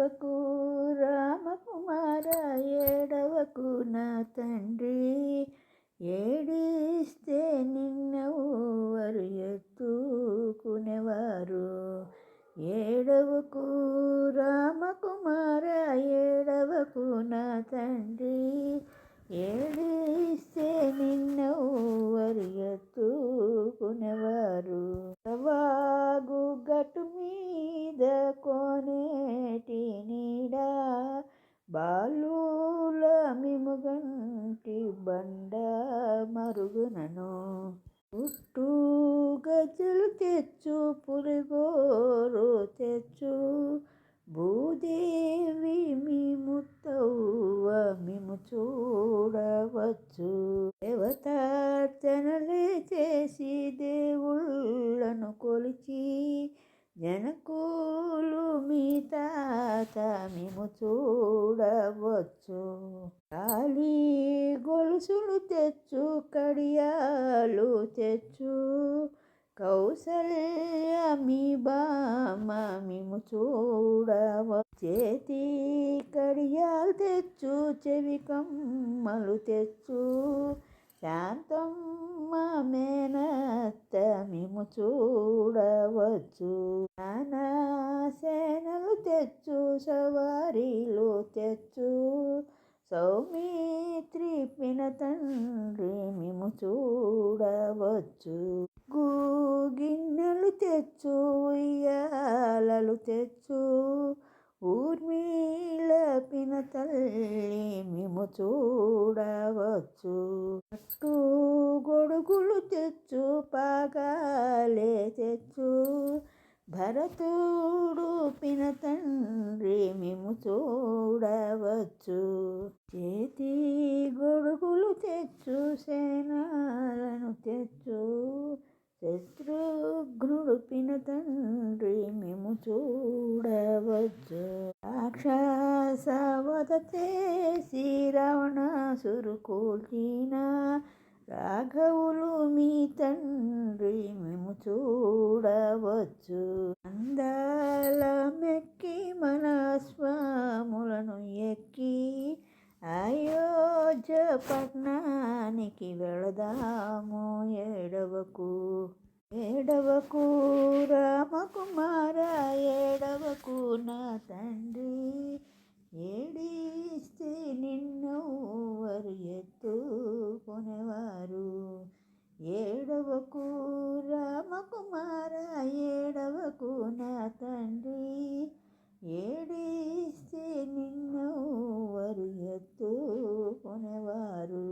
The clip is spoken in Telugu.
ఏడవకు రామకుమార, ఏడవకు నా తండ్రి, ఏడిస్తే నిన్నెవ్వరు ఎత్తుకునేవారు. ఏడవకు రామకుమార, ఏడవకు నా తండ్రి, ఏడిస్తే నిన్నెవ్వరు ఎత్తుకునేవారు. వాగు గట్టు మీద కోనేటి నీడా, బాలుల మిముగంటి బండ మరుగునను. పుట్టు గజ్జలు తెచ్చు, పులిగోరు తెచ్చు, భూదేవి మీ ముత్తవ్వ మిము చూడవచ్చు. దేవతార్చనలే చేసి దేవుళ్ళను కొలిచి, జనకులు మీ తాత మిము చూడవచ్చు. కాలి గొలుసులు తెచ్చు, కడియాలు తెచ్చు, కౌసల్య మీ బామ మిము చూడవచ్చు. చేతి కడియాలు తెచ్చు, చెవి కమ్మలు తెచ్చు, శాంతమ్మ మేనత్త మిము చూడవచ్చు. సేనలు తెచ్చు, సవారీలు తెచ్చు, సౌమిత్రి పినతండ్రి మిము చూడవచ్చు. గిన్నెలు తెచ్చు, ఉయ్యాలలు తెచ్చు, ఊర్మిళ పినతల్లి మిము చూడవచ్చు. పట్టు గొడుగులు తెచ్చు, పాగాలే తెచ్చు, భరతుడు పినతండ్రి మిము చూడవచ్చు. చేతి గొడుగులు తెచ్చు, సేనాలను తెచ్చు, శత్రుఘ్నుడు పినతండ్రి మిము చూడవచ్చు. రాక్షసవధ చేసి రావణాసురు కూల్చిన, రాఘవులు మీ తండ్రి మిము చూడవచ్చు. అందాల మెక్కి మన స్వాములను ఎక్కి, అయోధ్య పట్నానికి వెళదాము. ఏడవకు ఏడవకు రామకుమార, ఏడవకు నా తండ్రి, ఏడిస్తే నిన్నెవ్వరు ఎత్తుకునేవారు. ఏడవకు రామకుమార, ఏడవకు నా తండ్రి, ఏడిస్తే నిన్నెవ్వరు ఎత్తుకునేవారు.